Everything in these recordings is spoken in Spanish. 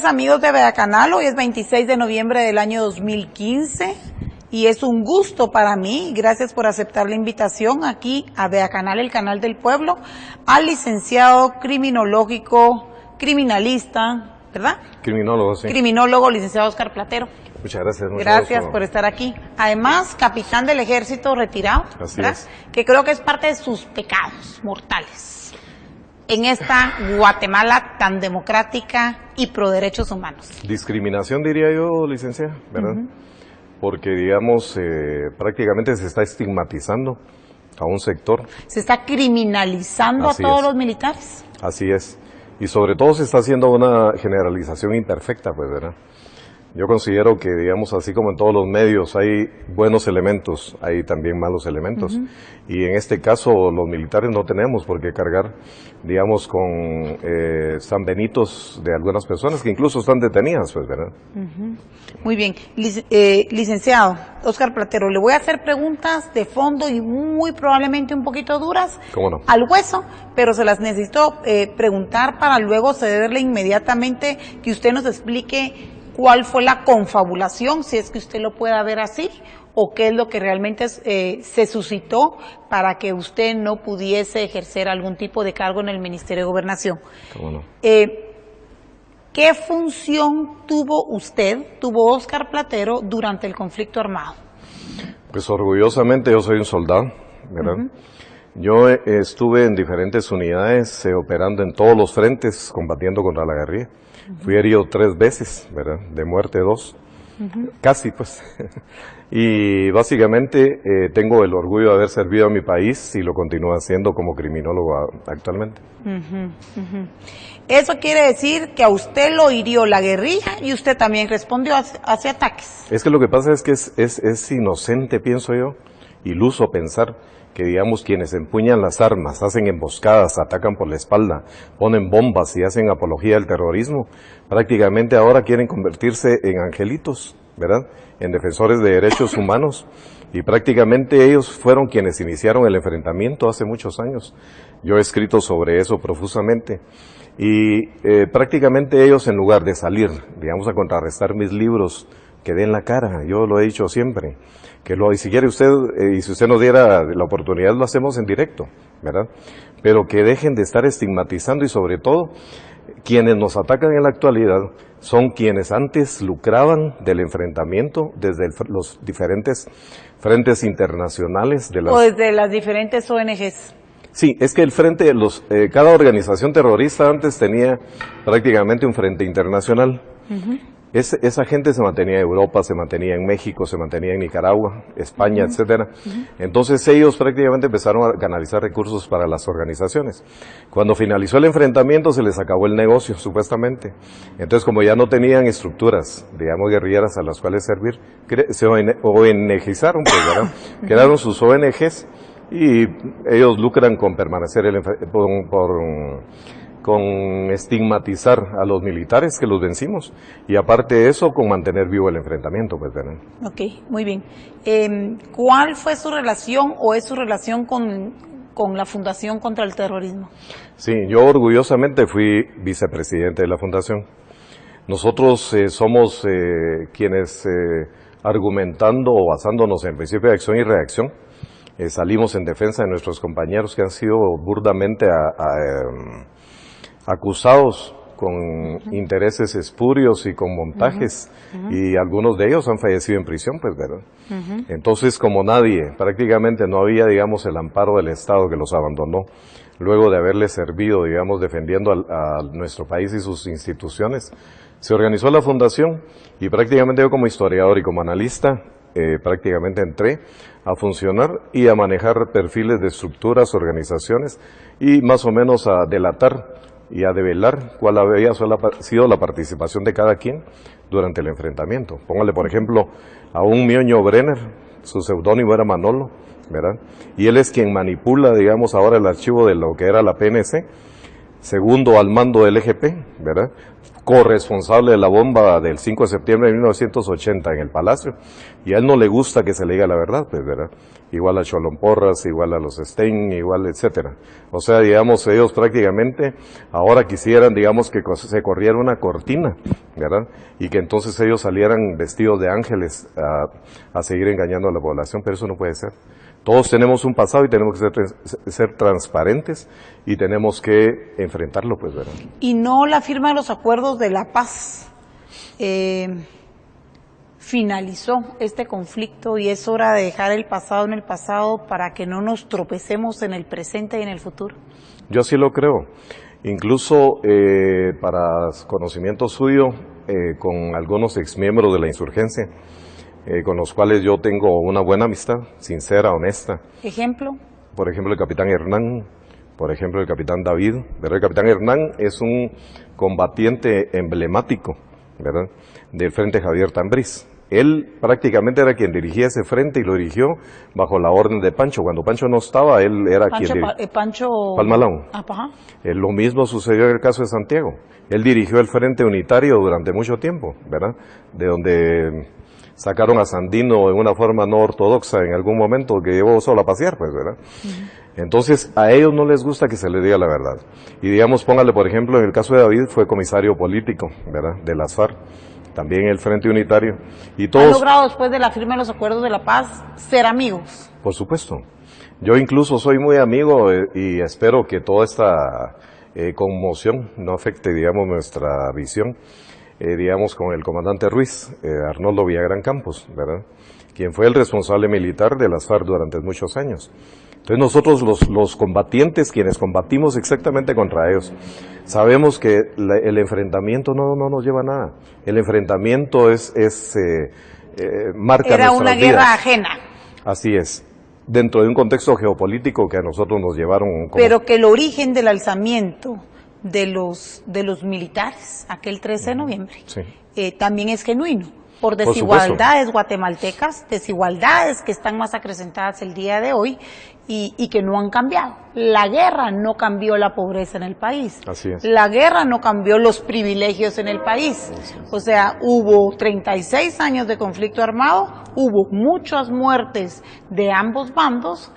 Amigos de Vea Canal, hoy es 26 de noviembre del año 2015 y es un gusto para mí, gracias por aceptar la invitación aquí a Vea Canal, el canal del pueblo, al licenciado criminológico, criminalista, ¿verdad? Criminólogo, sí. Criminólogo, licenciado Oscar Platero. Muchas gracias. Gracias por estar aquí. Además, capitán del ejército retirado, Así ¿verdad? es. Que creo que es parte de sus pecados mortales en esta Guatemala tan democrática y pro derechos humanos. Discriminación, diría yo, licenciada, ¿verdad? Porque, digamos, prácticamente se está estigmatizando a un sector. Se está criminalizando Así a todos es. los militares. Así es. Y sobre todo se está haciendo una generalización imperfecta, pues, ¿verdad? Yo considero que, digamos, así como en todos los medios hay buenos elementos, hay también malos elementos. Y en este caso los militares no tenemos por qué cargar, digamos, con sanbenitos de algunas personas que incluso están detenidas, pues, ¿verdad? Muy bien. Licenciado Oscar Platero, le voy a hacer preguntas de fondo y muy probablemente un poquito duras. ¿Cómo no? Al hueso, pero se las necesito preguntar para luego cederle inmediatamente que usted nos explique cuál fue la confabulación, si es que usted lo pueda ver así, o qué es lo que realmente se suscitó para que usted no pudiese ejercer algún tipo de cargo en el Ministerio de Gobernación. ¿Cómo no? ¿Qué función tuvo Oscar Platero, durante el conflicto armado? Pues orgullosamente yo soy un soldado, ¿verdad? Yo estuve en diferentes unidades, operando en todos los frentes, combatiendo contra la guerrilla. Fui herido 3 veces, ¿verdad? De muerte 2. Casi, pues. Y básicamente tengo el orgullo de haber servido a mi país y lo continúo haciendo como criminólogo actualmente. Eso quiere decir que a usted lo hirió la guerrilla y usted también respondió hacia ataques. Es que lo que pasa es que es inocente, pienso yo, iluso pensar que, digamos, quienes empuñan las armas, hacen emboscadas, atacan por la espalda, ponen bombas y hacen apología del terrorismo, prácticamente ahora quieren convertirse en angelitos, ¿verdad?, en defensores de derechos humanos, y prácticamente ellos fueron quienes iniciaron el enfrentamiento hace muchos años. Yo he escrito sobre eso profusamente, y prácticamente ellos, en lugar de salir, digamos, a contrarrestar mis libros, que den la cara, yo lo he dicho siempre, y si quiere usted, y si usted nos diera la oportunidad, lo hacemos en directo, ¿verdad? Pero que dejen de estar estigmatizando, y sobre todo, quienes nos atacan en la actualidad son quienes antes lucraban del enfrentamiento desde los diferentes frentes internacionales de las... O desde las diferentes ONGs. Sí, es que el frente, cada organización terrorista antes tenía prácticamente un frente internacional. Esa gente se mantenía en Europa, se mantenía en México, se mantenía en Nicaragua, España, etcétera. Entonces ellos prácticamente empezaron a canalizar recursos para las organizaciones. Cuando finalizó el enfrentamiento se les acabó el negocio, supuestamente. Entonces, como ya no tenían estructuras, digamos, guerrilleras a las cuales servir, se ONGizaron, pues, ¿verdad? Crearon sus ONGs y ellos lucran con permanecer con estigmatizar a los militares que los vencimos, y aparte de eso, con mantener vivo el enfrentamiento, pues, ¿verdad? Ok, muy bien. ¿Cuál fue su relación o es su relación con la Fundación contra el Terrorismo? Sí, yo orgullosamente fui vicepresidente de la Fundación. Nosotros somos quienes, argumentando o basándonos en el principio de acción y reacción, salimos en defensa de nuestros compañeros que han sido burdamente acusados con intereses espurios y con montajes, y algunos de ellos han fallecido en prisión, pues, ¿verdad? Entonces, como nadie, prácticamente no había, digamos, el amparo del Estado que los abandonó, luego de haberles servido, digamos, defendiendo a nuestro país y sus instituciones, se organizó la fundación, y prácticamente yo, como historiador y como analista, prácticamente entré a funcionar y a manejar perfiles de estructuras, organizaciones, y más o menos a delatar y a develar cuál había sido la participación de cada quien durante el enfrentamiento. Póngale, por ejemplo, a un Mioño Brenner, su seudónimo era Manolo, ¿verdad? Y él es quien manipula, digamos, ahora el archivo de lo que era la PNC, segundo al mando del EGP, ¿verdad? corresponsable de la bomba del 5 de septiembre de 1980 en el Palacio, y a él no le gusta que se le diga la verdad, pues, ¿verdad? Igual a Cholón Porras, igual a los Stein, igual, etcétera. O sea, digamos, ellos prácticamente ahora quisieran, digamos, que se corriera una cortina, ¿verdad? Y que entonces ellos salieran vestidos de ángeles a seguir engañando a la población, pero eso no puede ser. Todos tenemos un pasado y tenemos que ser transparentes y tenemos que enfrentarlo, pues, ¿verdad? Y no la firma de los acuerdos de la paz finalizó este conflicto y es hora de dejar el pasado en el pasado para que no nos tropecemos en el presente y en el futuro. Yo sí lo creo. Incluso para conocimiento suyo, con algunos exmiembros de la insurgencia, con los cuales yo tengo una buena amistad, sincera, honesta. ¿Ejemplo? Por ejemplo, el capitán Hernán, por ejemplo, el capitán David, ¿verdad? El capitán Hernán es un combatiente emblemático, ¿verdad?, del Frente Javier Tambriz. Él prácticamente era quien dirigía ese frente y lo dirigió bajo la orden de Pancho. Cuando Pancho no estaba, él era Pancho Palmalón. Lo mismo sucedió en el caso de Santiago. Él dirigió el Frente Unitario durante mucho tiempo, ¿verdad?, de donde sacaron a Sandino en una forma no ortodoxa en algún momento, que llevó solo a pasear, pues, ¿verdad? Entonces, a ellos no les gusta que se les diga la verdad. Y digamos, póngale, por ejemplo, en el caso de David, fue comisario político, ¿verdad?, de las FARC, también el Frente Unitario. Y todos, ¿han logrado, después de la firma de los acuerdos de la paz, ser amigos? Por supuesto. Yo incluso soy muy amigo y espero que toda esta conmoción no afecte, digamos, nuestra visión. Digamos, con el comandante Ruiz, Arnoldo Villagrán Campos, ¿verdad?, quien fue el responsable militar de las FARC durante muchos años. Entonces nosotros los combatientes, quienes combatimos exactamente contra ellos, sabemos que el enfrentamiento no nos lleva a nada. El enfrentamiento marca Era una nuestras guerra vidas. ajena. Así es, dentro de un contexto geopolítico que a nosotros nos llevaron como... Pero que el origen del alzamiento de los militares, aquel 13 de noviembre, Sí. También es genuino, por supuesto. desigualdades guatemaltecas, desigualdades que están más acrecentadas el día de hoy y que no han cambiado. La guerra no cambió la pobreza en el país. Así es. La guerra no cambió los privilegios en el país. O sea, hubo 36 años de conflicto armado, hubo muchas muertes de ambos bandos.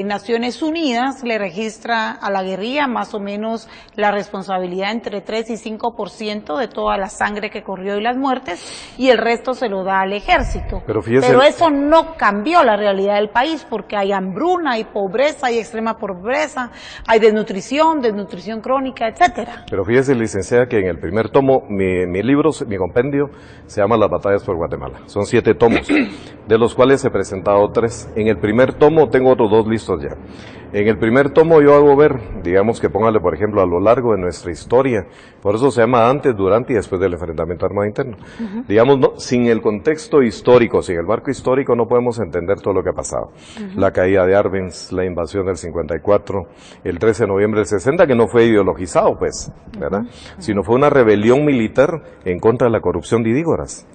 Naciones Unidas le registra a la guerrilla más o menos la responsabilidad entre 3 y 5% de toda la sangre que corrió y las muertes, y el resto se lo da al ejército. Pero fíjese, Pero eso no cambió la realidad del país, porque hay hambruna, hay pobreza, hay extrema pobreza, hay desnutrición crónica, etcétera. Pero fíjese, licenciada, que en el primer tomo, mi libro, mi compendio, se llama Las batallas por Guatemala. Son 7 tomos, de los cuales he presentado 3. En el primer tomo tengo otros 2 listos ya. En el primer tomo yo hago ver, digamos que póngale, por ejemplo, a lo largo de nuestra historia, por eso se llama antes, durante y después del enfrentamiento armado interno. Digamos, no, sin el contexto histórico, sin el marco histórico, no podemos entender todo lo que ha pasado. La caída de Arbenz, la invasión del 54, el 13 de noviembre del 60, que no fue ideologizado, pues, ¿verdad?, sino fue una rebelión militar en contra de la corrupción de Idígoras.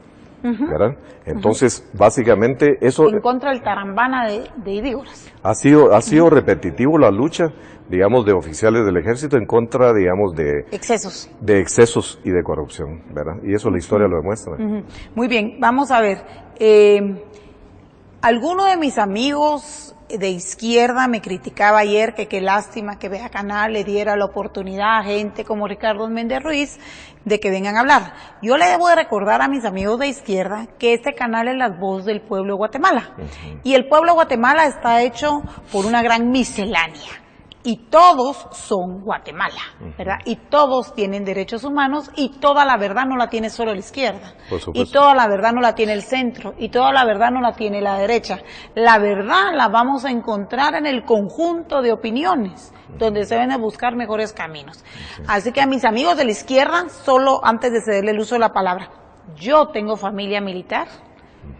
¿Verdad? Entonces, básicamente, eso... En contra del Tarambana de Idígoras. Ha sido repetitivo la lucha, digamos, de oficiales del ejército en contra, digamos, de excesos y de corrupción, ¿verdad? Y eso la historia lo demuestra. Muy bien, vamos a ver. Alguno de mis amigos de izquierda me criticaba ayer que qué lástima que Vea Canal le diera la oportunidad a gente como Ricardo Méndez Ruiz de que vengan a hablar. Yo le debo de recordar a mis amigos de izquierda que este canal es la voz del pueblo de Guatemala. Y el pueblo de Guatemala está hecho por una gran miscelánea. Y todos son Guatemala, ¿verdad? Y todos tienen derechos humanos, y toda la verdad no la tiene solo la izquierda. Por supuesto. Y toda la verdad no la tiene el centro, y toda la verdad no la tiene la derecha. La verdad la vamos a encontrar en el conjunto de opiniones, donde se deben de buscar mejores caminos. Así que a mis amigos de la izquierda, solo antes de cederle el uso de la palabra, yo tengo familia militar.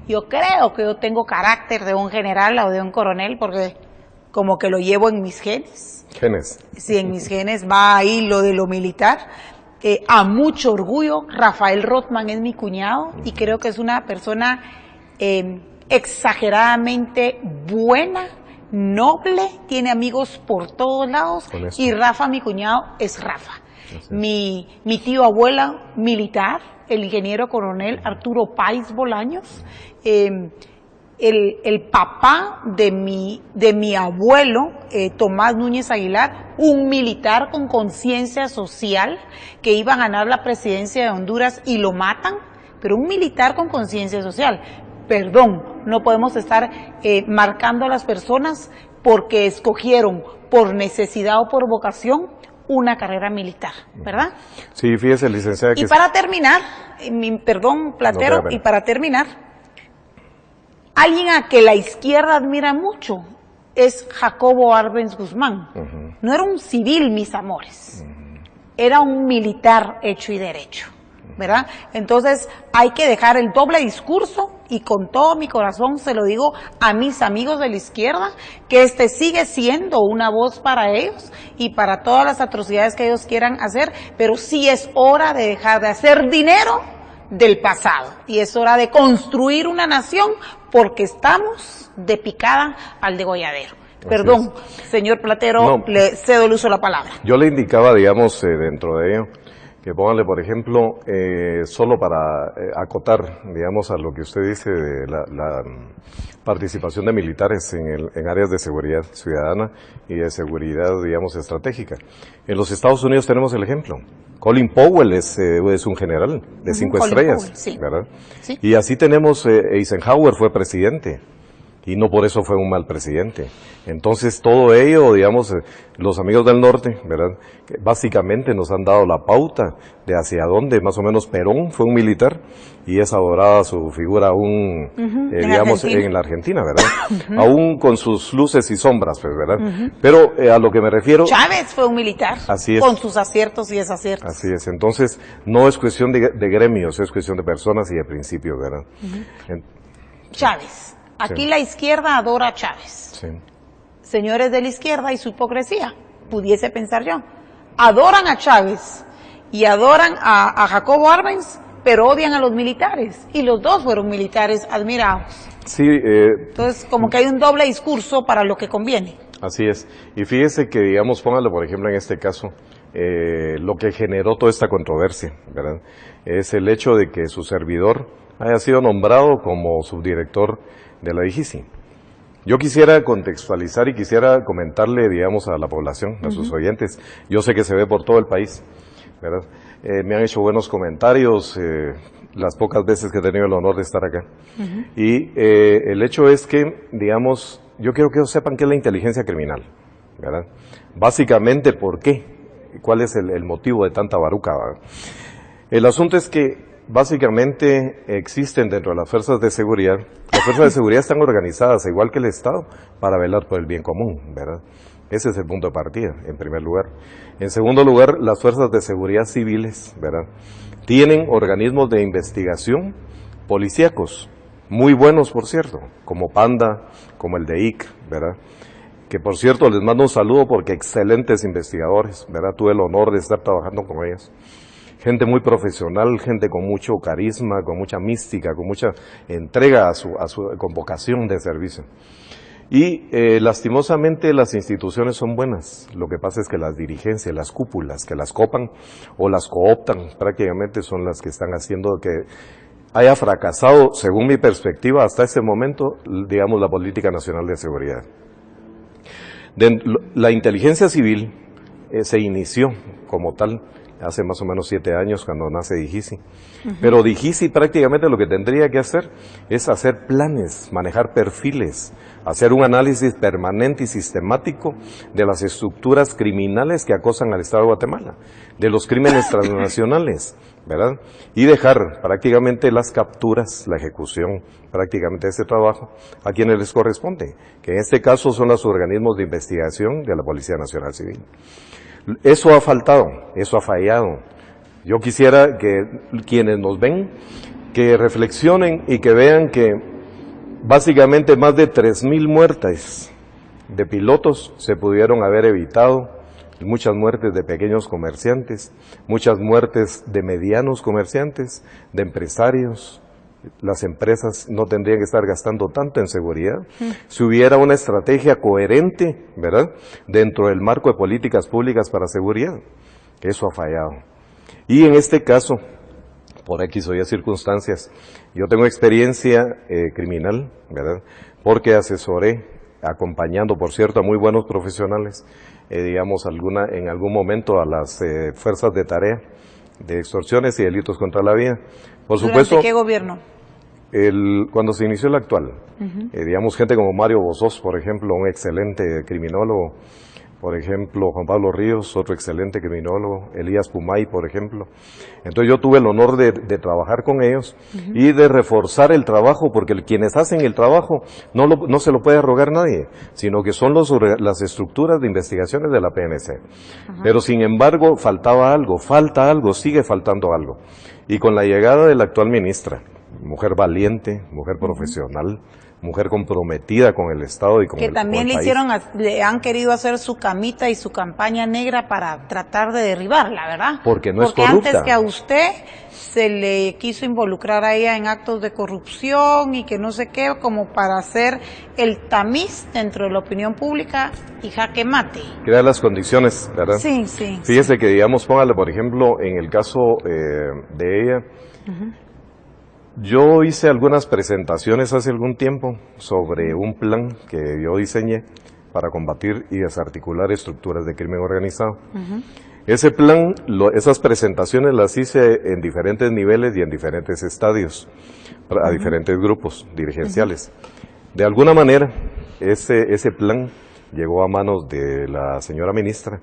Yo creo que yo tengo carácter de un general o de un coronel, porque como que lo llevo en mis genes. Sí, en mis genes va ahí lo de lo militar. A mucho orgullo, Rafael Rothman es mi cuñado y creo que es una persona exageradamente buena, noble, tiene amigos por todos lados, y Rafa, mi cuñado, es Rafa. Mi tío abuela militar, el ingeniero coronel Arturo Páez Bolaños, el papá de mi abuelo, Tomás Núñez Aguilar, un militar con conciencia social que iba a ganar la presidencia de Honduras y lo matan, pero un militar con conciencia social. Perdón, no podemos estar marcando a las personas porque escogieron por necesidad o por vocación una carrera militar, ¿verdad? Sí, fíjese, licenciada. Y para terminar, perdón, Platero, y para terminar, alguien a que la izquierda admira mucho es Jacobo Arbenz Guzmán. No era un civil, mis amores, era un militar hecho y derecho, ¿verdad? Entonces hay que dejar el doble discurso, y con todo mi corazón se lo digo a mis amigos de la izquierda, que este sigue siendo una voz para ellos y para todas las atrocidades que ellos quieran hacer, pero sí es hora de dejar de hacer dinero del pasado y es hora de construir una nación, porque estamos de picada al degolladero. Perdón, señor Platero, no, le cedo el uso de la palabra. Yo le indicaba, digamos, dentro de ello, que pónganle, por ejemplo, solo para acotar, digamos, a lo que usted dice de la participación de militares en áreas de seguridad ciudadana y de seguridad, digamos, estratégica. En los Estados Unidos tenemos el ejemplo. Colin Powell es un general de 5 estrellas, Powell, sí. ¿Verdad? Sí. Y así tenemos, Eisenhower fue presidente. Y no por eso fue un mal presidente. Entonces todo ello, digamos, los amigos del norte, ¿verdad? Básicamente nos han dado la pauta de hacia dónde, más o menos Perón fue un militar y es adorada su figura aún, digamos, en la Argentina, ¿verdad? Aún con sus luces y sombras, pues, ¿verdad? Pero a lo que me refiero... Chávez fue un militar, así es, con sus aciertos y desaciertos. Así es, entonces no es cuestión de gremios, es cuestión de personas y de principios, ¿verdad? Chávez. Aquí sí. La izquierda adora a Chávez. Sí. Señores de la izquierda y su hipocresía, pudiese pensar yo, adoran a Chávez y adoran a Jacobo Arbenz, pero odian a los militares, y los dos fueron militares admirados. Sí, entonces, como que hay un doble discurso para lo que conviene. Así es, y fíjese que, digamos, póngalo por ejemplo en este caso, lo que generó toda esta controversia, ¿verdad? Es el hecho de que su servidor haya sido nombrado como subdirector de la DIGISI. Yo quisiera contextualizar y quisiera comentarle, digamos, a la población, a sus oyentes. Yo sé que se ve por todo el país, ¿verdad? Me han hecho buenos comentarios las pocas veces que he tenido el honor de estar acá. Y el hecho es que, digamos, yo quiero que ellos sepan qué es la inteligencia criminal, ¿verdad? Básicamente, ¿por qué? ¿Cuál es el motivo de tanta baruca, ¿verdad? El asunto es que básicamente existen dentro de las fuerzas de seguridad. Las fuerzas de seguridad están organizadas, igual que el Estado, para velar por el bien común, ¿verdad? Ese es el punto de partida, en primer lugar. En segundo lugar, las fuerzas de seguridad civiles, ¿verdad? Tienen organismos de investigación policíacos, muy buenos, por cierto, como Panda, como el de IC, ¿verdad? Que, por cierto, les mando un saludo porque excelentes investigadores, ¿verdad? Tuve el honor de estar trabajando con ellos. Gente muy profesional, gente con mucho carisma, con mucha mística, con mucha entrega con vocación de servicio. Y lastimosamente las instituciones son buenas, lo que pasa es que las dirigencias, las cúpulas que las copan o las cooptan, prácticamente son las que están haciendo que haya fracasado, según mi perspectiva, hasta ese momento, digamos, la política nacional de seguridad. La inteligencia civil se inició como tal hace más o menos 7 años cuando nace DIGISI. Pero DIGISI prácticamente lo que tendría que hacer es hacer planes, manejar perfiles, hacer un análisis permanente y sistemático de las estructuras criminales que acosan al Estado de Guatemala, de los crímenes transnacionales, ¿verdad? Y dejar prácticamente las capturas, la ejecución prácticamente de ese trabajo a quienes les corresponde, que en este caso son los organismos de investigación de la Policía Nacional Civil. Eso ha faltado, eso ha fallado. Yo quisiera que quienes nos ven, que reflexionen y que vean que básicamente más de 3,000 muertes de pilotos se pudieron haber evitado, muchas muertes de pequeños comerciantes, muchas muertes de medianos comerciantes, de empresarios. Las empresas no tendrían que estar gastando tanto en seguridad si hubiera una estrategia coherente, ¿verdad?, dentro del marco de políticas públicas para seguridad, Eso ha fallado. Y en este caso, por X o Y circunstancias, yo tengo experiencia criminal, ¿verdad? Porque asesoré, acompañando, por cierto, a muy buenos profesionales, digamos, en algún momento a las fuerzas de tarea de extorsiones y delitos contra la vida. Por supuesto. ¿Durante qué gobierno? Cuando se inició el actual, digamos, gente como Mario Bozós, por ejemplo, un excelente criminólogo, por ejemplo, Juan Pablo Ríos, otro excelente criminólogo, Elías Pumay, por ejemplo. Entonces yo tuve el honor de trabajar con ellos y de reforzar el trabajo, porque quienes hacen el trabajo no se lo puede arrogar nadie, sino que son las estructuras de investigaciones de la PNC. Pero sin embargo, falta algo, sigue faltando algo. Y con la llegada de la actual ministra, mujer valiente, mujer profesional, mujer comprometida con el Estado y con el país. Que también le han querido hacer su camita y su campaña negra para tratar de derribarla, ¿verdad? Porque no es corrupta. Porque antes que a usted se le quiso involucrar a ella en actos de corrupción y que no sé qué, como para hacer el tamiz dentro de la opinión pública y jaque mate. Crear las condiciones, ¿verdad? Sí, sí. Fíjese que, digamos, póngale, por ejemplo, en el caso de ella, yo hice algunas presentaciones hace algún tiempo sobre un plan que yo diseñé para combatir y desarticular estructuras de crimen organizado. Ese plan, esas presentaciones las hice en diferentes niveles y en diferentes estadios, a diferentes grupos dirigenciales. De alguna manera, ese plan llegó a manos de la señora ministra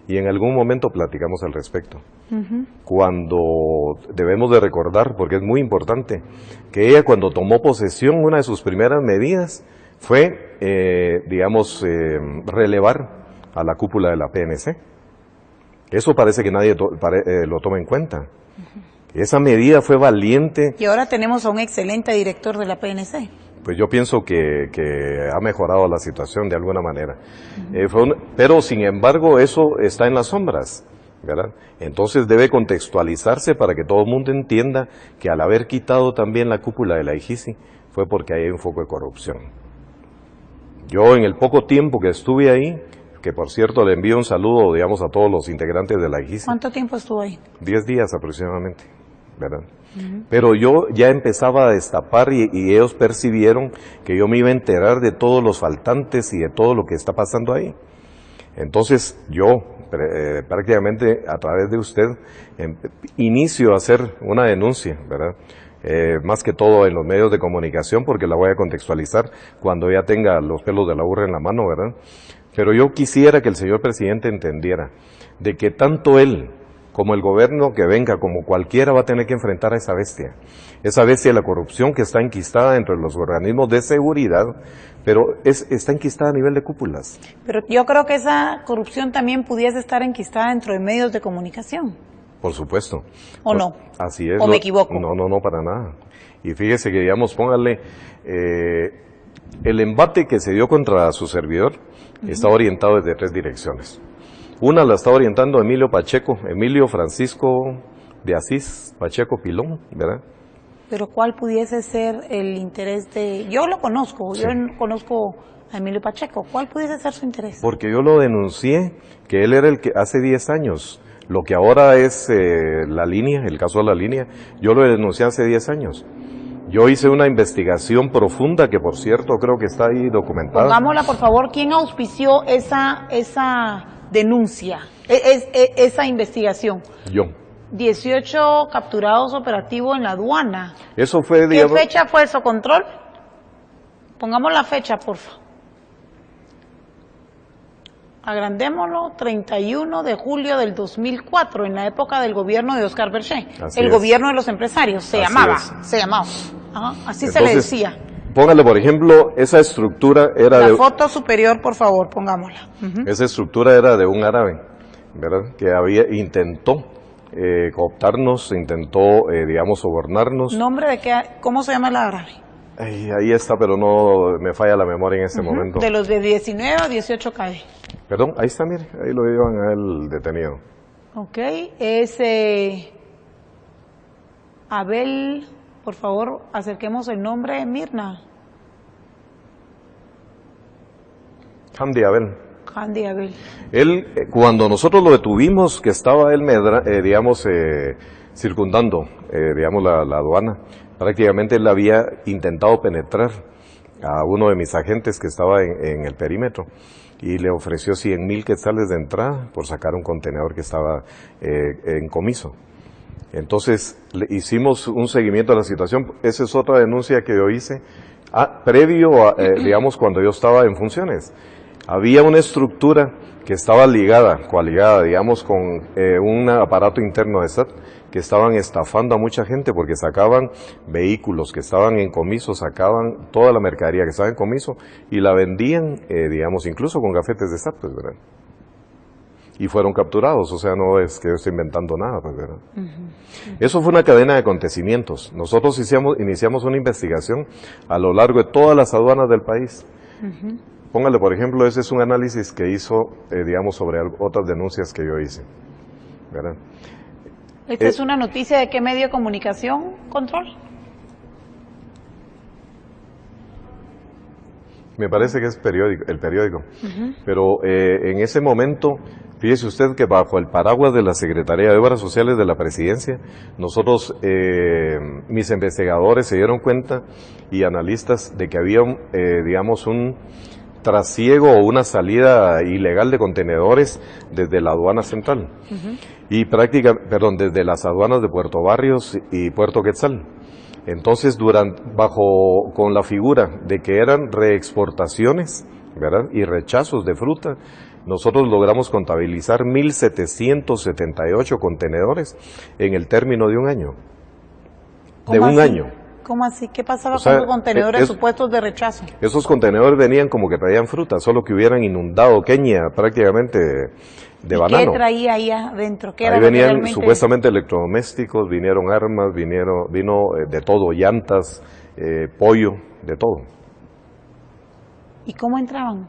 y en algún momento platicamos al respecto. Cuando debemos de recordar, porque es muy importante, que ella cuando tomó posesión, una de sus primeras medidas fue, relevar a la cúpula de la PNC. Eso parece que nadie lo toma en cuenta. Esa medida fue valiente. Y ahora tenemos a un excelente director de la PNC. Pues yo pienso que ha mejorado la situación de alguna manera. Pero sin embargo eso está en las sombras, ¿verdad? Entonces debe contextualizarse para que todo el mundo entienda que al haber quitado también la cúpula de la IGICI fue porque hay un foco de corrupción. Yo en el poco tiempo que estuve ahí, que por cierto le envío un saludo, digamos, a todos los integrantes de la IGICI. ¿Cuánto tiempo estuvo ahí? 10 días aproximadamente, ¿verdad? Pero yo ya empezaba a destapar y ellos percibieron que yo me iba a enterar de todos los faltantes y de todo lo que está pasando ahí. Entonces yo prácticamente a través de usted inicio a hacer una denuncia, ¿verdad? Más que todo en los medios de comunicación, porque la voy a contextualizar cuando ya tenga los pelos de la burra en la mano, ¿verdad? Pero yo quisiera que el señor presidente entendiera de que tanto él como el gobierno que venga, como cualquiera, va a tener que enfrentar a esa bestia de la corrupción que está enquistada dentro de los organismos de seguridad, pero está enquistada a nivel de cúpulas. Pero yo creo que esa corrupción también pudiese estar enquistada dentro de medios de comunicación. Por supuesto. ¿O no? Así es. ¿O me equivoco? No, para nada. Y fíjese que, digamos, póngale, el embate que se dio contra su servidor está orientado desde 3 direcciones. Una la está orientando Emilio Francisco de Asís Pacheco Pilón, ¿verdad? Pero ¿cuál pudiese ser el interés de...? Yo lo conozco, sí. Yo conozco a Emilio Pacheco. ¿Cuál pudiese ser su interés? Porque yo lo denuncié, que él era el que hace 10 años, lo que ahora es la línea, el caso de la línea, yo lo denuncié hace 10 años. Yo hice una investigación profunda que, por cierto, creo que está ahí documentada. Pongámosla, por favor. ¿Quién auspició esa denuncia, esa investigación? Yo. 18 capturados operativos en la aduana. Eso fue... ¿Qué fecha fue eso, control? Pongamos la fecha, por favor. Agrandémoslo, 31 de julio del 2004, en la época del gobierno de Oscar Berger. El gobierno de los empresarios, se llamaba. Ajá, así entonces, se le decía. Póngale, por ejemplo, esa estructura era la foto superior, por favor, pongámosla. Esa estructura era de un árabe, ¿verdad? Que intentó cooptarnos, intentó, sobornarnos. ¿Nombre de qué? ¿Cómo se llama el árabe? Ahí está, pero no me falla la memoria en este momento. De los de 19 a 18 cae. Perdón, ahí está, mire, ahí lo llevan a él detenido. Ok, es Abel, por favor, acerquemos el nombre, Mirna. Hamdi Abel. Candy Abel. Él, cuando nosotros lo detuvimos, que estaba él, circundando, la aduana, prácticamente él había intentado penetrar a uno de mis agentes que estaba en el perímetro y le ofreció 100,000 quetzales de entrada por sacar un contenedor que estaba en comiso. Entonces le hicimos un seguimiento de la situación. Esa es otra denuncia que yo hice previo a, cuando yo estaba en funciones. Había una estructura que estaba coaligada, digamos, con un aparato interno de SAT, que estaban estafando a mucha gente porque sacaban vehículos que estaban en comiso, sacaban toda la mercadería que estaba en comiso y la vendían, incluso con gafetes de SAT, pues, ¿verdad? Y fueron capturados, o sea, no es que yo esté inventando nada, pues, ¿verdad? Eso fue una cadena de acontecimientos. Nosotros iniciamos una investigación a lo largo de todas las aduanas del país. Póngale, por ejemplo, ese es un análisis que hizo, sobre otras denuncias que yo hice, ¿verdad? ¿Esta es una noticia de qué medio de comunicación, Control? Me parece que es el periódico. Pero en ese momento, fíjese usted que bajo el paraguas de la Secretaría de Obras Sociales de la Presidencia, nosotros, mis investigadores se dieron cuenta y analistas de que había, un trasiego o una salida ilegal de contenedores desde la aduana central y desde las aduanas de Puerto Barrios y Puerto Quetzal. Entonces, con la figura de que eran reexportaciones, ¿verdad?, y rechazos de fruta, nosotros logramos contabilizar 1,778 contenedores en el término de un año. De un año. ¿Cómo así? ¿Qué pasaba con los contenedores supuestos de rechazo? Esos contenedores venían como que traían fruta, solo que hubieran inundado Kenia prácticamente de banano. ¿Qué traía ahí adentro? ¿Qué ahí era venían realmente? Supuestamente electrodomésticos, vinieron armas, vino de todo, llantas, pollo, de todo. ¿Y cómo entraban?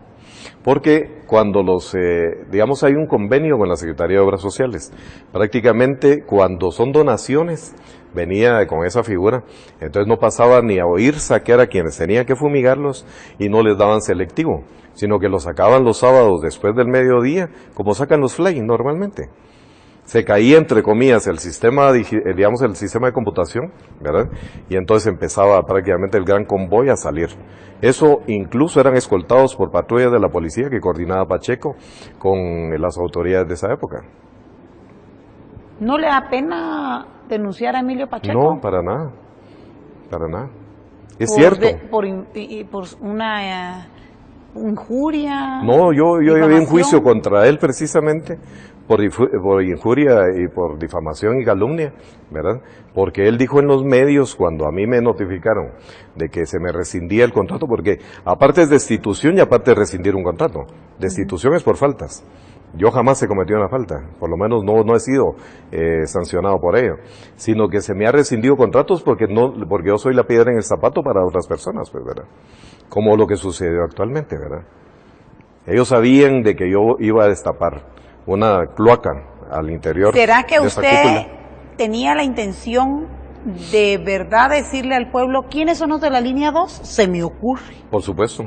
Porque cuando hay un convenio con la Secretaría de Obras Sociales, prácticamente cuando son donaciones, venía con esa figura, entonces no pasaba ni a oír saquear a quienes tenían que fumigarlos y no les daban selectivo, sino que los sacaban los sábados después del mediodía, como sacan los fly normalmente. Se caía, entre comillas, el sistema de computación, ¿verdad? Y entonces empezaba prácticamente el gran convoy a salir. Eso incluso eran escoltados por patrullas de la policía que coordinaba Pacheco con las autoridades de esa época. ¿No le da pena denunciar a Emilio Pacheco? No, para nada. Para nada. Es cierto. Por una injuria. No, yo llevé un juicio contra él precisamente por injuria y por difamación y calumnia, ¿verdad? Porque él dijo en los medios, cuando a mí me notificaron de que se me rescindía el contrato, porque aparte es destitución y aparte es rescindir un contrato. Destitución es por faltas. Yo jamás he cometido una falta, por lo menos no he sido sancionado por ello, sino que se me ha rescindido contratos porque yo soy la piedra en el zapato para otras personas, pues, ¿verdad? Como lo que sucedió actualmente, ¿verdad? Ellos sabían de que yo iba a destapar una cloaca al interior. ¿Será que de esa usted cúpula. tenía la intención de verdad decirle al pueblo quiénes son los de la línea 2? Se me ocurre. Por supuesto.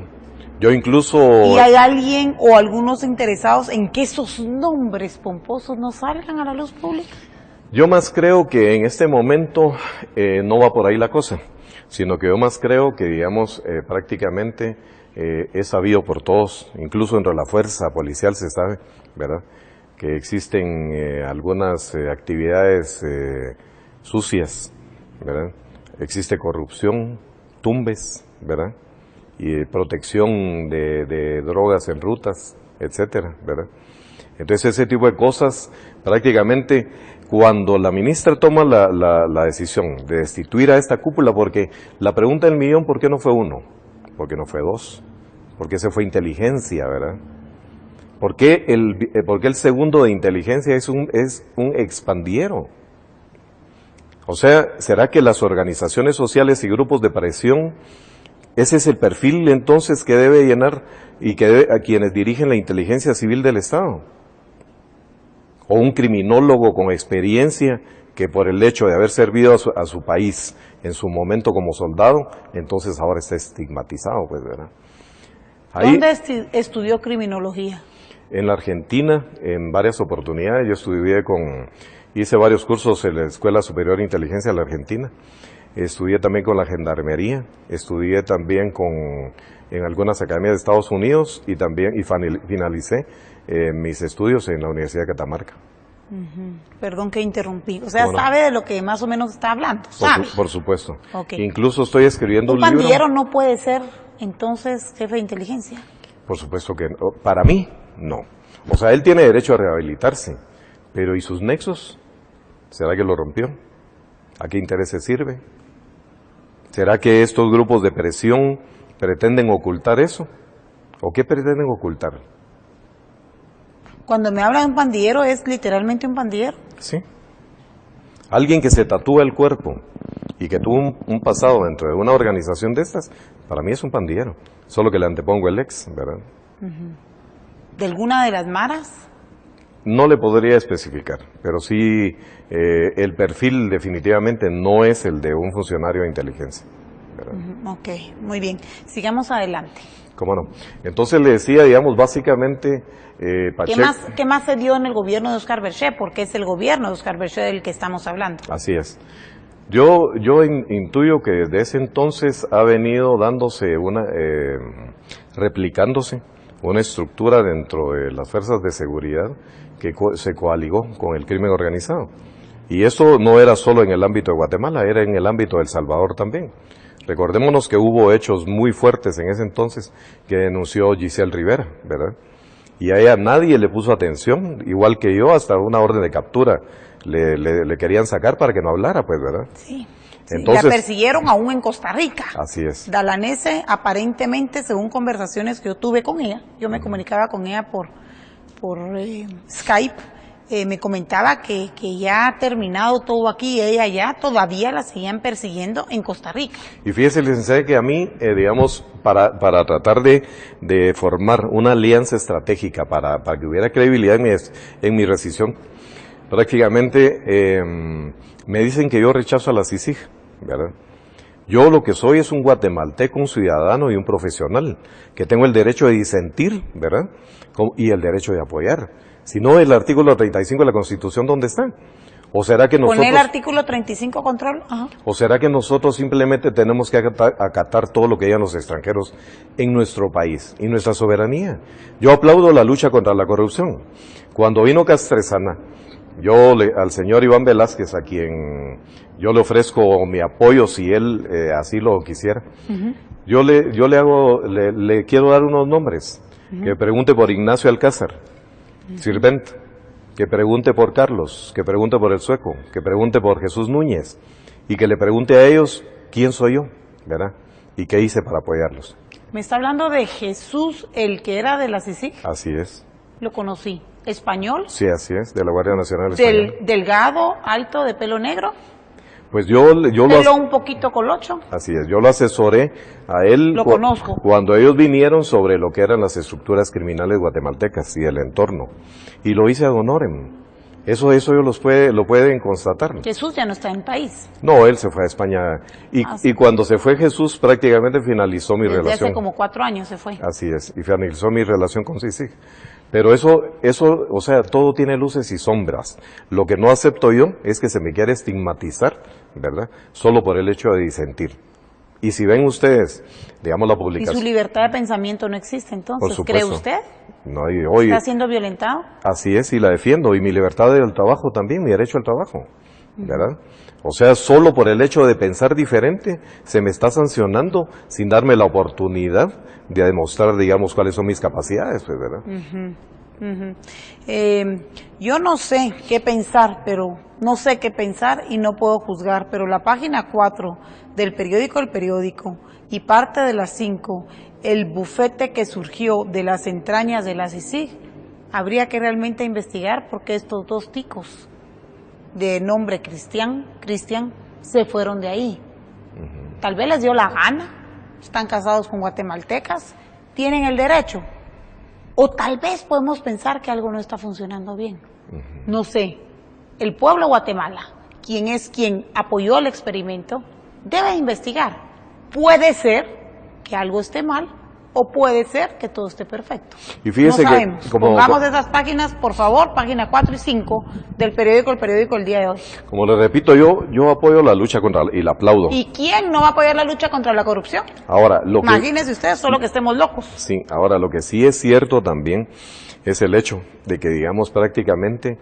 Yo incluso... ¿Y hay alguien o algunos interesados en que esos nombres pomposos no salgan a la luz pública? Yo más creo que en este momento no va por ahí la cosa, sino que yo más creo que, prácticamente es sabido por todos, incluso entre la fuerza policial se sabe, ¿verdad?, que existen algunas actividades sucias, ¿verdad? Existe corrupción, tumbes, ¿verdad?, y protección de drogas en rutas, etcétera, ¿verdad? Entonces ese tipo de cosas, prácticamente cuando la ministra toma la decisión de destituir a esta cúpula, porque la pregunta del millón, ¿por qué no fue uno? ¿Por qué no fue dos? Porque ese fue inteligencia, ¿verdad? ¿Por qué el segundo de inteligencia es un expandiero? O sea, ¿será que las organizaciones sociales y grupos de presión, ese es el perfil entonces que debe llenar y que debe a quienes dirigen la inteligencia civil del Estado? ¿O un criminólogo con experiencia que por el hecho de haber servido a su país en su momento como soldado, entonces ahora está estigmatizado, pues, ¿verdad? ¿Dónde estudió criminología? En la Argentina, en varias oportunidades, hice varios cursos en la Escuela Superior de Inteligencia de la Argentina. Estudié también con la Gendarmería, estudié también en algunas academias de Estados Unidos y finalicé mis estudios en la Universidad de Catamarca. Perdón que interrumpí. O sea, ¿sabe de lo que más o menos está hablando? ¿Sabe? Por supuesto. Okay. Incluso estoy escribiendo un libro. ¿Un pandillero no puede ser entonces jefe de inteligencia? Por supuesto que no. Para mí, no. O sea, él tiene derecho a rehabilitarse, pero ¿y sus nexos? ¿Será que lo rompió? ¿A qué intereses sirve? ¿Será que estos grupos de presión pretenden ocultar eso? ¿O qué pretenden ocultar? Cuando me habla de un pandillero, ¿es literalmente un pandillero? Sí. Alguien que se tatúa el cuerpo y que tuvo un pasado dentro de una organización de estas, para mí es un pandillero. Solo que le antepongo el ex, ¿verdad? ¿De alguna de las maras? No le podría especificar, pero sí el perfil definitivamente no es el de un funcionario de inteligencia, ¿verdad? Ok, muy bien. Sigamos adelante. ¿Cómo no? Entonces le decía, digamos, básicamente, Pacheco... ¿Qué más se dio en el gobierno de Óscar Berché? Porque es el gobierno de Óscar Berché del que estamos hablando. Así es. Yo intuyo que desde ese entonces ha venido replicándose una estructura dentro de las fuerzas de seguridad que se coaligó con el crimen organizado. Y eso no era solo en el ámbito de Guatemala, era en el ámbito de El Salvador también. Recordémonos que hubo hechos muy fuertes en ese entonces que denunció Giselle Rivera, ¿verdad? Y a ella nadie le puso atención, igual que yo, hasta una orden de captura le querían sacar para que no hablara, pues, ¿verdad? Sí. Entonces, la persiguieron aún en Costa Rica. Así es. Dalanese, aparentemente, según conversaciones que yo tuve con ella, yo me comunicaba con ella por Skype, me comentaba que ya ha terminado todo aquí, ella ya todavía la seguían persiguiendo en Costa Rica. Y fíjese, licenciada, que a mí, digamos, para tratar de formar una alianza estratégica para que hubiera credibilidad en mi rescisión, prácticamente me dicen que yo rechazo a la CICIG, ¿verdad? Yo lo que soy es un guatemalteco, un ciudadano y un profesional, que tengo el derecho de disentir, ¿verdad? Y el derecho de apoyar. Si no, el artículo 35 de la Constitución, ¿dónde está? ¿O será que nosotros... ¿Pone el artículo 35 control? Ajá. ¿O será que nosotros simplemente tenemos que acatar todo lo que digan los extranjeros en nuestro país y nuestra soberanía? Yo aplaudo la lucha contra la corrupción. Cuando vino Castresana, al señor Iván Velázquez, a quien yo le ofrezco mi apoyo si él así lo quisiera, yo le quiero dar unos nombres. Que pregunte por Ignacio Alcázar, sirvente, que pregunte por Carlos, que pregunte por el Sueco, que pregunte por Jesús Núñez y que le pregunte a ellos quién soy yo, ¿verdad? Y qué hice para apoyarlos. ¿Me está hablando de Jesús, el que era de la CICIG? Así es. Lo conocí. ¿Español? Sí, así es, de la Guardia Nacional Española. ¿Delgado, alto, de pelo negro? Pues yo ¿Pelo un poquito colocho? Así es, yo lo asesoré a él. Lo conozco. Cuando ellos vinieron sobre lo que eran las estructuras criminales guatemaltecas y el entorno. Y lo hice ad honorem. Eso ellos lo pueden constatar. Jesús ya no está en el país. No, él se fue a España. Y cuando se fue Jesús, prácticamente finalizó mi relación. Desde hace como 4 años se fue. Así es, y finalizó mi relación con CICIG. Pero eso, o sea, todo tiene luces y sombras. Lo que no acepto yo es que se me quiera estigmatizar, ¿verdad? Solo por el hecho de disentir. Y si ven ustedes, digamos, la publicación... ¿Y su libertad de pensamiento no existe entonces? Por supuesto. ¿Cree usted? No, y hoy... ¿Está siendo violentado? Así es, y la defiendo. Y mi libertad del trabajo también, mi derecho al trabajo, ¿verdad? O sea, solo por el hecho de pensar diferente, se me está sancionando sin darme la oportunidad de demostrar, digamos, cuáles son mis capacidades, pues, ¿verdad? Yo no sé qué pensar, y no puedo juzgar, pero la página 4 del periódico El Periódico y parte de las 5, el bufete que surgió de las entrañas de la CICIG, habría que realmente investigar porque estos 2 ticos de nombre Cristian, se fueron de ahí. Tal vez les dio la gana, están casados con guatemaltecas, tienen el derecho. O tal vez podemos pensar que algo no está funcionando bien. No sé. El pueblo de Guatemala, quien apoyó el experimento, debe investigar. Puede ser que algo esté mal, o puede ser que todo esté perfecto. Y fíjese no sabemos. que Pongamos esas páginas, por favor, página 4 y 5 del periódico El Periódico el día de hoy. como le repito, yo apoyo la lucha contra y la aplaudo. ¿Y quién no va a apoyar la lucha contra la corrupción? Ahora, Imagínense ustedes, solo que estemos locos. Sí, ahora lo que sí es cierto también es el hecho de que, digamos, prácticamente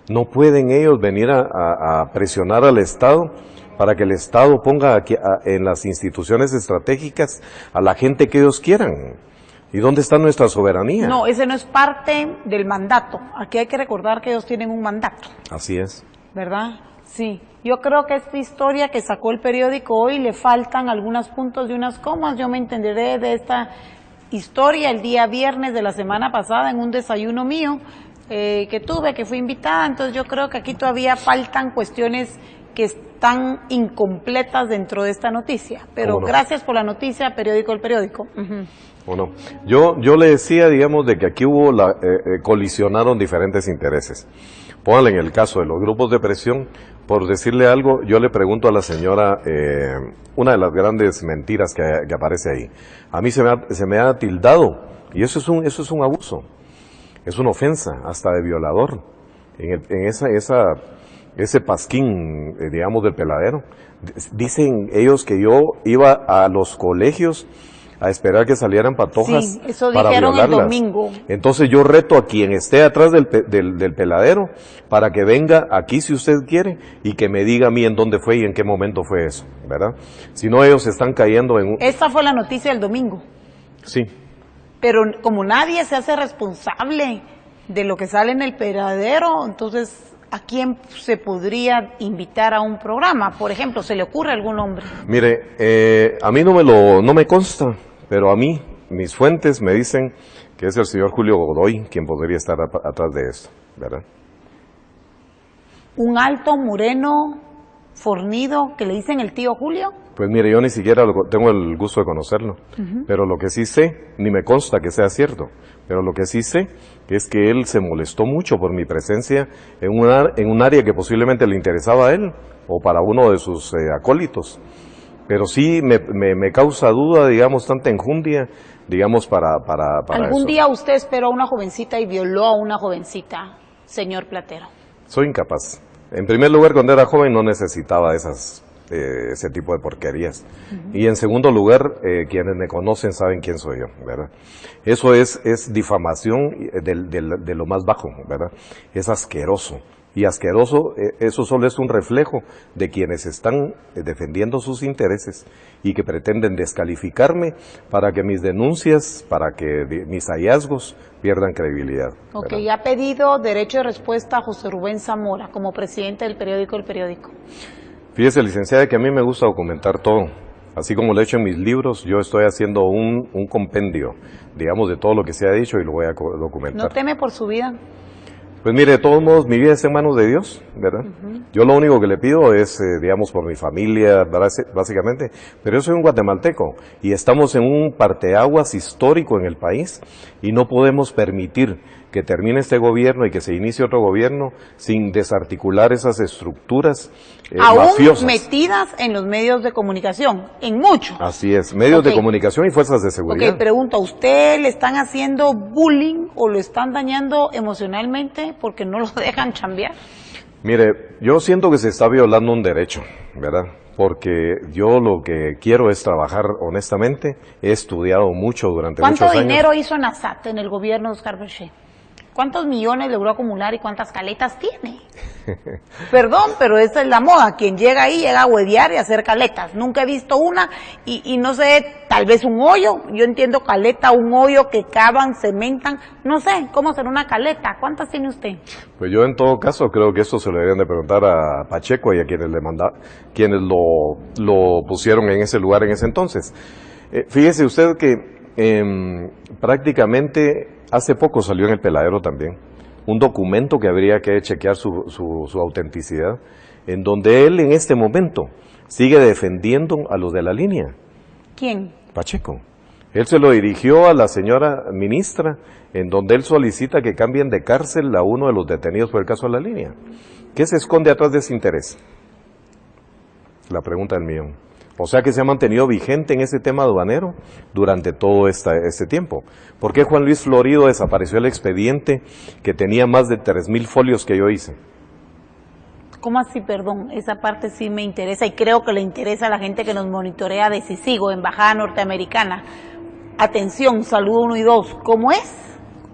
no pueden ellos venir a presionar al Estado para que el Estado ponga aquí, en las instituciones estratégicas a la gente que ellos quieran. ¿Y dónde está nuestra soberanía? No, ese no es parte del mandato. Aquí hay que recordar que ellos tienen un mandato. Así es. ¿Verdad? Sí. Yo creo que esta historia que sacó el periódico hoy le faltan algunos puntos y unas comas. Yo me entenderé de esta historia el día viernes de la semana pasada en un desayuno mío que tuve, que fui invitada. Entonces yo creo que aquí todavía faltan cuestiones que están incompletas dentro de esta noticia. Pero no. Gracias por la noticia, periódico El Periódico. Bueno, yo le decía, digamos, de que aquí hubo colisionaron diferentes intereses. Póngale en el caso de los grupos de presión, por decirle algo, yo le pregunto a la señora, una de las grandes mentiras que aparece ahí. A mí se me ha tildado, y eso es un abuso, es una ofensa, hasta de violador, en ese pasquín, digamos, del peladero. Dicen ellos que yo iba a los colegios a esperar que salieran patojas Sí, eso para dijeron violarlas. el domingo. Entonces yo reto a quien esté atrás del peladero para que venga aquí si usted quiere y que me diga a mí en dónde fue y en qué momento fue eso, ¿verdad? Si no, ellos están cayendo en un... Esta fue la noticia del domingo. Sí. Pero como nadie se hace responsable de lo que sale en el peladero, entonces, ¿a quién se podría invitar a un programa? Por ejemplo, ¿se le ocurre algún nombre? Mire, a mí no me consta, pero a mí, mis fuentes me dicen que es el señor Julio Godoy quien podría estar atrás de esto, ¿verdad? Un alto, moreno, fornido, que le dicen el tío Julio. Pues mire, yo ni siquiera tengo el gusto de conocerlo, pero lo que sí sé, ni me consta que sea cierto, pero lo que sí sé es que él se molestó mucho por mi presencia en un área que posiblemente le interesaba a él o para uno de sus acólitos. Pero sí me causa duda, digamos, tanta enjundia, digamos, para ¿Algún eso. día usted esperó a una jovencita y violó a una jovencita, señor Platero? Soy incapaz. En primer lugar, cuando era joven no necesitaba ese tipo de porquerías. Y en segundo lugar, quienes me conocen saben quién soy yo, ¿verdad? Eso es difamación de lo más bajo, ¿verdad? Es asqueroso. Y asqueroso, eso solo es un reflejo de quienes están defendiendo sus intereses y que pretenden descalificarme para que mis denuncias, para que mis hallazgos pierdan credibilidad. Ok, ¿verdad? ha pedido derecho de respuesta a José Rubén Zamora como presidente del periódico El Periódico. Fíjese, licenciada, que a mí me gusta documentar todo. Así como lo he hecho en mis libros, yo estoy haciendo un compendio, digamos, de todo lo que se ha dicho y lo voy a documentar. ¿No teme por su vida? Pues mire, de todos modos, mi vida está en manos de Dios, ¿verdad? Yo lo único que le pido es, digamos, por mi familia, básicamente, pero yo soy un guatemalteco y estamos en un parteaguas histórico en el país y no podemos permitir que termine este gobierno y que se inicie otro gobierno sin desarticular esas estructuras Aún mafiosas. metidas en los medios de comunicación, en muchos. Así es, medios de Ok. comunicación y fuerzas de seguridad. Ok, pregunto, ¿a usted le están haciendo bullying o lo están dañando emocionalmente porque no lo dejan chambear? Mire, yo siento que se está violando un derecho, ¿verdad? Porque yo lo que quiero es trabajar honestamente, he estudiado mucho durante muchos ¿Cuánto años. dinero hizo Nasat en el gobierno de Oscar Berché? ¿Cuántos millones logró acumular y cuántas caletas tiene? Perdón, pero esa es la moda. Quien llega ahí llega a huevear y a hacer caletas. Nunca he visto una y no sé, tal vez un hoyo. Yo entiendo caleta, un hoyo que cavan, cementan. No sé, ¿cómo hacer una caleta? ¿Cuántas tiene usted? Pues yo en todo caso creo que esto se lo deberían de preguntar a Pacheco y a quienes lo pusieron en ese lugar en ese entonces. Fíjese usted que prácticamente hace poco salió en el peladero también un documento que habría que chequear su autenticidad, en donde él en este momento sigue defendiendo a los de la línea. ¿Quién? Pacheco. Él se lo dirigió a la señora ministra, en donde él solicita que cambien de cárcel a uno de los detenidos por el caso de la línea. ¿Qué se esconde atrás de ese interés? La pregunta del millón. O sea que se ha mantenido vigente en ese tema aduanero durante todo este tiempo. ¿Por qué Juan Luis Florido desapareció el expediente que tenía más de 3,000 folios que yo hice? ¿Cómo así, perdón? Esa parte sí me interesa y creo que le interesa a la gente que nos monitorea de CICIG, Embajada Norteamericana. Atención, saludo 1 y 2. ¿Cómo es?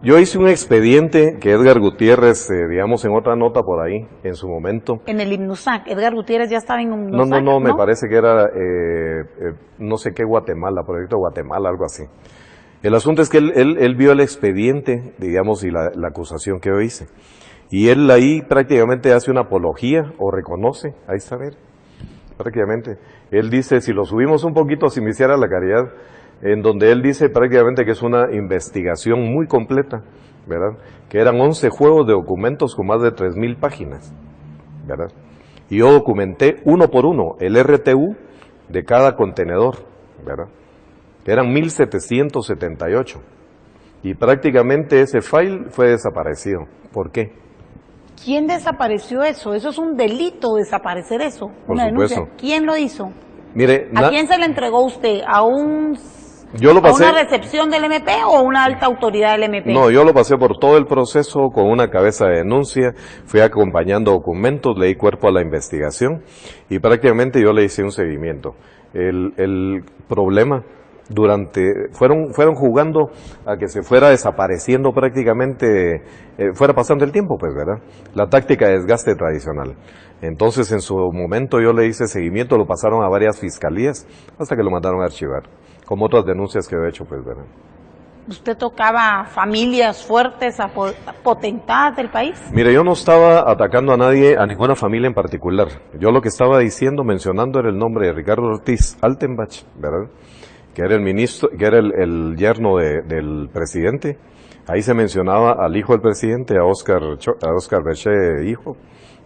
Yo hice un expediente que Edgar Gutiérrez, digamos en otra nota por ahí, en su momento. En el IMNUSAC. Edgar Gutiérrez ya estaba en IMNUSAC. No, me parece que era, no sé qué Guatemala, Proyecto Guatemala, algo así. El asunto es que él vio el expediente, digamos, y la acusación que yo hice. Y él ahí prácticamente hace una apología, o reconoce, ahí está, ver, prácticamente. Él dice, si lo subimos un poquito, si me hiciera la caridad, en donde él dice prácticamente que es una investigación muy completa, ¿verdad? Que eran 11 juegos de documentos con más de 3,000 páginas, ¿verdad? Y yo documenté uno por uno el RTU de cada contenedor, ¿verdad? Que eran 1,778. Y prácticamente ese file fue desaparecido. ¿Por qué? ¿Quién desapareció eso? Eso es un delito, desaparecer eso. Por una supuesto. denuncia. ¿Quién lo hizo? Mire, ¿A quién se le entregó usted? ¿A yo lo pasé, ¿A una recepción del MP o a una alta autoridad del MP? No, yo lo pasé por todo el proceso con una cabeza de denuncia, fui acompañando documentos, le di cuerpo a la investigación y prácticamente yo le hice un seguimiento. El problema fueron jugando a que se fuera desapareciendo prácticamente, fuera pasando el tiempo, pues, ¿verdad? La táctica de desgaste tradicional. Entonces, en su momento yo le hice seguimiento, lo pasaron a varias fiscalías hasta que lo mandaron a archivar, como otras denuncias que he hecho, pues, ¿verdad? ¿Usted tocaba familias fuertes, potentadas del país? Mire, yo no estaba atacando a nadie, a ninguna familia en particular. Yo lo que estaba diciendo, mencionando, era el nombre de Ricardo Ortiz Altenbach, ¿verdad? Que era el ministro, que era el yerno del presidente. Ahí se mencionaba al hijo del presidente, a Oscar Bechet, hijo,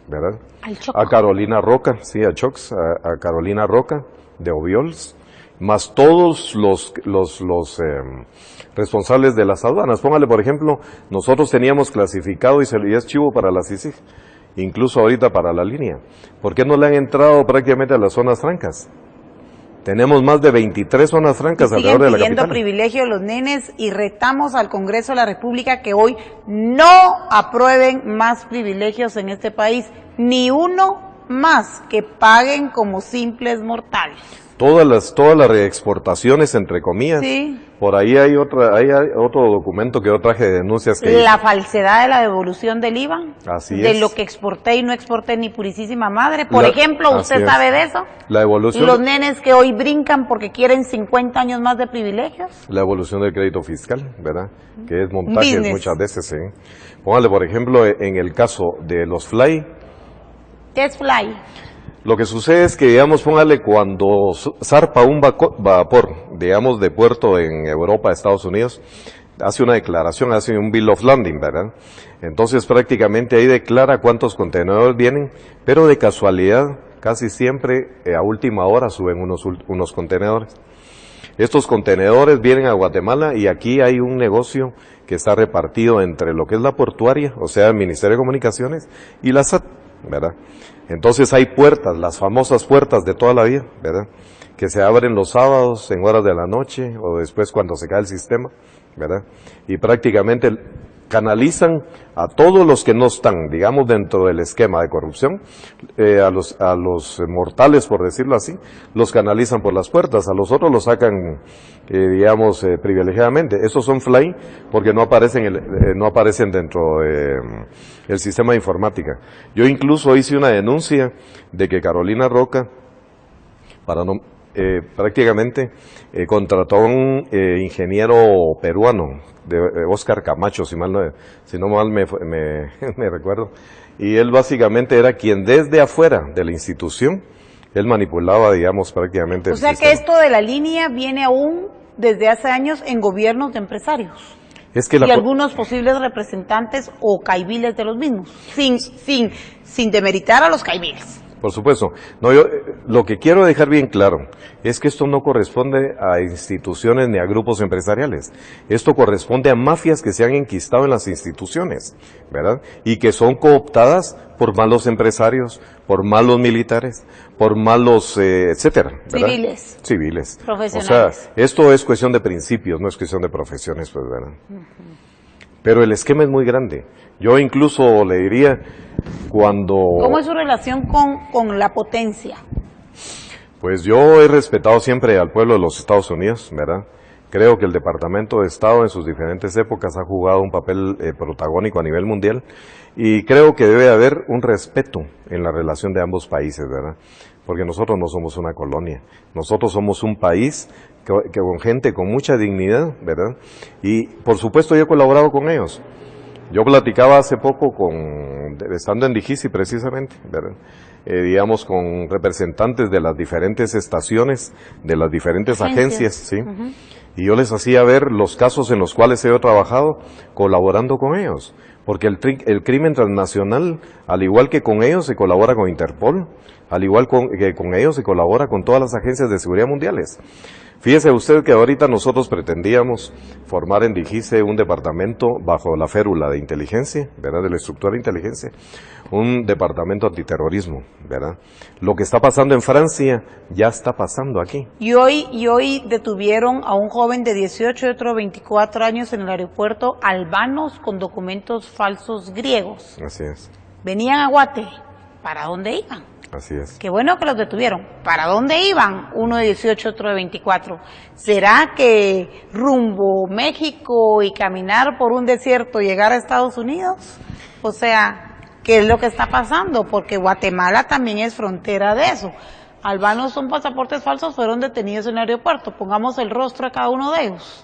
¿verdad? A Carolina Roca, sí, a Chox, a Carolina Roca, de Obiols, más todos los responsables de las aduanas. Póngale, por ejemplo, nosotros teníamos clasificado y es chivo para la CICIG, incluso ahorita para la línea. ¿Por qué no le han entrado prácticamente a las zonas francas? Tenemos más de 23 zonas francas alrededor de la capital. Siguen pidiendo privilegio a los nenes y retamos al Congreso de la República que hoy no aprueben más privilegios en este país, ni uno más, que paguen como simples mortales. Todas las reexportaciones, entre comillas. Sí. Por ahí hay otro documento que yo traje de denuncias que la falsedad de la devolución del IVA. Así de es. lo que exporté y no exporté ni purísima madre. Por ejemplo, ¿usted sabe de eso? La evolución. Los nenes que hoy brincan porque quieren 50 años más de privilegios. La evolución del crédito fiscal, ¿verdad? Que es montaje muchas veces, ¿sí? Póngale, por ejemplo, en el caso de los fly. ¿Qué es fly? Lo que sucede es que, digamos, póngale, cuando zarpa un vapor, digamos, de puerto en Europa, Estados Unidos, hace una declaración, hace un bill of landing, ¿verdad? Entonces, prácticamente ahí declara cuántos contenedores vienen, pero de casualidad, casi siempre, a última hora suben unos contenedores. Estos contenedores vienen a Guatemala y aquí hay un negocio que está repartido entre lo que es la portuaria, o sea, el Ministerio de Comunicaciones, y la SAT, ¿verdad? Entonces hay puertas, las famosas puertas de toda la vida, ¿verdad? Que se abren los sábados en horas de la noche o después cuando se cae el sistema, ¿verdad? Y prácticamente canalizan a todos los que no están, digamos, dentro del esquema de corrupción, a los mortales, por decirlo así, los canalizan por las puertas, a los otros los sacan, digamos, privilegiadamente. Esos son fly porque no aparecen dentro del sistema de informática. Yo incluso hice una denuncia de que Carolina Roca, prácticamente contrató a un ingeniero peruano, de Oscar Camacho, si no mal me recuerdo, y él básicamente era quien desde afuera de la institución, él manipulaba, digamos, prácticamente el sistema. O sea que esto de la línea viene aún desde hace años en gobiernos de empresarios. Y algunos posibles representantes o caibiles de los mismos, sin demeritar a los caibiles. por supuesto. No, yo lo que quiero dejar bien claro es que esto no corresponde a instituciones ni a grupos empresariales. Esto corresponde a mafias que se han enquistado en las instituciones, ¿verdad? Y que son cooptadas por malos empresarios, por malos militares, por malos, etcétera, ¿verdad? Civiles. Civiles. Profesionales. O sea, esto es cuestión de principios, no es cuestión de profesiones, pues, ¿verdad? Pero el esquema es muy grande. Yo incluso le diría cuando... ¿Cómo es su relación con la potencia? Pues yo he respetado siempre al pueblo de los Estados Unidos, ¿verdad? Creo que el Departamento de Estado en sus diferentes épocas ha jugado un papel protagónico a nivel mundial y creo que debe haber un respeto en la relación de ambos países, ¿verdad? Porque nosotros no somos una colonia, nosotros somos un país que con gente con mucha dignidad, ¿verdad? Y por supuesto yo he colaborado con ellos. Yo platicaba hace poco estando en Dijisi precisamente, ¿verdad? Digamos, con representantes de las diferentes estaciones, de las diferentes agencias, ¿sí? Y yo les hacía ver los casos en los cuales he trabajado colaborando con ellos. Porque el crimen transnacional, al igual que con ellos, se colabora con Interpol, al igual que con ellos se colabora con todas las agencias de seguridad mundiales. Fíjese usted que ahorita nosotros pretendíamos formar en Dijise un departamento bajo la férula de inteligencia, ¿verdad? De la estructura de inteligencia, un departamento antiterrorismo, ¿verdad? Lo que está pasando en Francia ya está pasando aquí. Y hoy detuvieron a un joven de 18 y otro 24 años en el aeropuerto, albanos con documentos falsos griegos. Así es. Venían a Guate. ¿Para dónde iban? Así es. Qué bueno que los detuvieron. ¿Para dónde iban? Uno de 18, otro de 24. ¿Será que rumbo México y caminar por un desierto llegar a Estados Unidos? O sea, ¿qué es lo que está pasando? Porque Guatemala también es frontera de eso. Albanos con pasaportes falsos fueron detenidos en el aeropuerto. Pongamos el rostro a cada uno de ellos.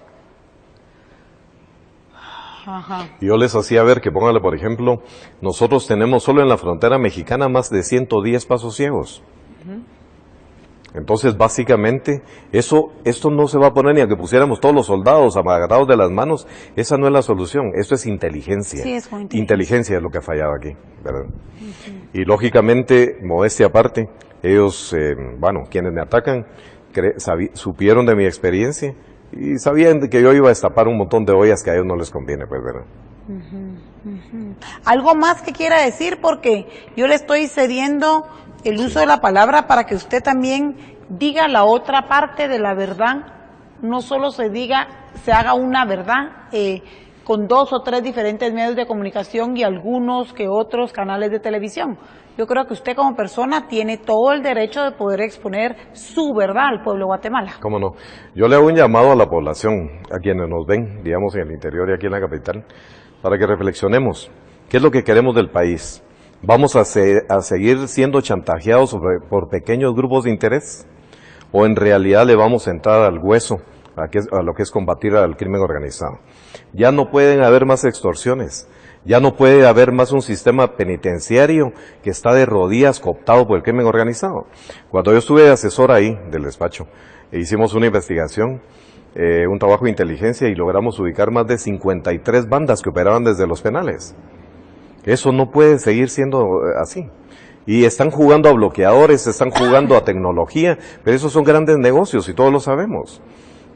Ajá. Yo les hacía ver que, póngale por ejemplo, nosotros tenemos solo en la frontera mexicana más de 110 pasos ciegos. Entonces, básicamente, esto no se va a poner ni a que pusiéramos todos los soldados agarrados de las manos. Esa no es la solución, esto es inteligencia. Sí, es con inteligencia. Inteligencia es lo que ha fallado aquí, ¿verdad? Y lógicamente, modestia aparte, ellos, quienes me atacan, supieron de mi experiencia y sabían que yo iba a destapar un montón de ollas que a ellos no les conviene, pues, ¿verdad? Algo más que quiera decir, porque yo le estoy cediendo el uso de la palabra para que usted también diga la otra parte de la verdad, no solo se haga una verdad con 2 o 3 diferentes medios de comunicación y algunos que otros canales de televisión. Yo creo que usted como persona tiene todo el derecho de poder exponer su verdad al pueblo de Guatemala. ¿Cómo no? Yo le hago un llamado a la población, a quienes nos ven, digamos, en el interior y aquí en la capital, para que reflexionemos. ¿Qué es lo que queremos del país? ¿Vamos a seguir siendo chantajeados por pequeños grupos de interés? ¿O en realidad le vamos a entrar al hueso a lo que es combatir al crimen organizado? Ya no pueden haber más extorsiones. Ya no puede haber más un sistema penitenciario que está de rodillas cooptado por el crimen organizado. Cuando yo estuve de asesor ahí, del despacho, hicimos una investigación, un trabajo de inteligencia y logramos ubicar más de 53 bandas que operaban desde los penales. Eso no puede seguir siendo así. Y están jugando a bloqueadores, están jugando a tecnología, pero esos son grandes negocios y todos lo sabemos.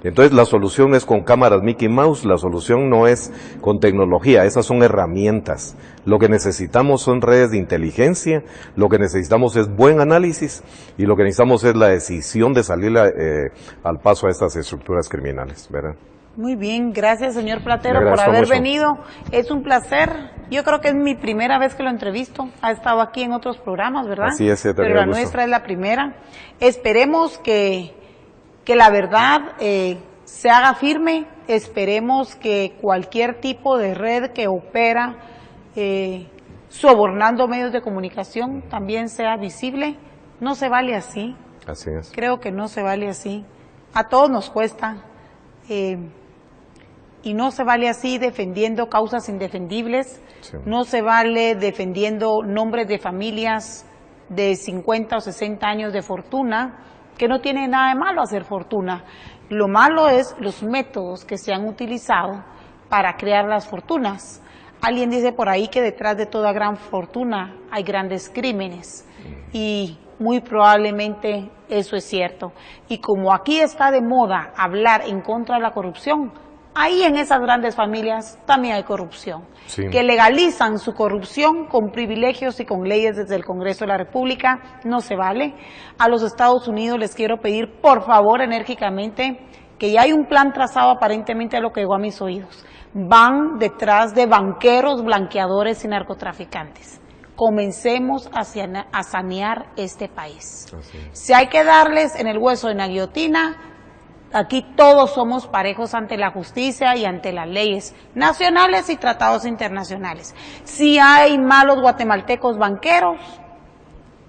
Entonces la solución es con cámaras Mickey Mouse, la solución no es con tecnología, esas son herramientas. Lo que necesitamos son redes de inteligencia, lo que necesitamos es buen análisis y lo que necesitamos es la decisión de salir al paso a estas estructuras criminales, ¿verdad? Muy bien, gracias señor Platero por haber venido. Es un placer. Yo creo que es mi primera vez que lo entrevisto. Ha estado aquí en otros programas, ¿verdad? Así es, pero la nuestra es la primera. Esperemos que la verdad se haga firme. Esperemos que cualquier tipo de red que opera sobornando medios de comunicación también sea visible. No se vale así. Así es. Creo que no se vale así. A todos nos cuesta. Y no se vale así defendiendo causas indefendibles, sí. No se vale defendiendo nombres de familias de 50 o 60 años de fortuna, que no tiene nada de malo hacer fortuna. Lo malo es los métodos que se han utilizado para crear las fortunas. Alguien dice por ahí que detrás de toda gran fortuna hay grandes crímenes y muy probablemente eso es cierto. Y como aquí está de moda hablar en contra de la corrupción, ahí en esas grandes familias también hay corrupción, Sí. que legalizan su corrupción con privilegios y con leyes desde el Congreso de la República. No se vale. A los Estados Unidos les quiero pedir, por favor, enérgicamente, que ya hay un plan trazado aparentemente a lo que llegó a mis oídos. Van detrás de banqueros, blanqueadores y narcotraficantes. Comencemos a sanear este país. Así es. Si hay que darles en el hueso de la guillotina, aquí todos somos parejos ante la justicia y ante las leyes nacionales y tratados internacionales. Si hay malos guatemaltecos banqueros,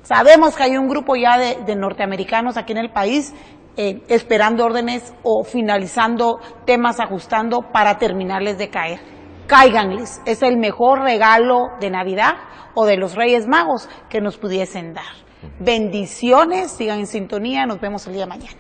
sabemos que hay un grupo ya de norteamericanos aquí en el país esperando órdenes o finalizando temas, ajustando para terminarles de caer. Cáiganles, es el mejor regalo de Navidad o de los Reyes Magos que nos pudiesen dar. Bendiciones, sigan en sintonía, nos vemos el día de mañana.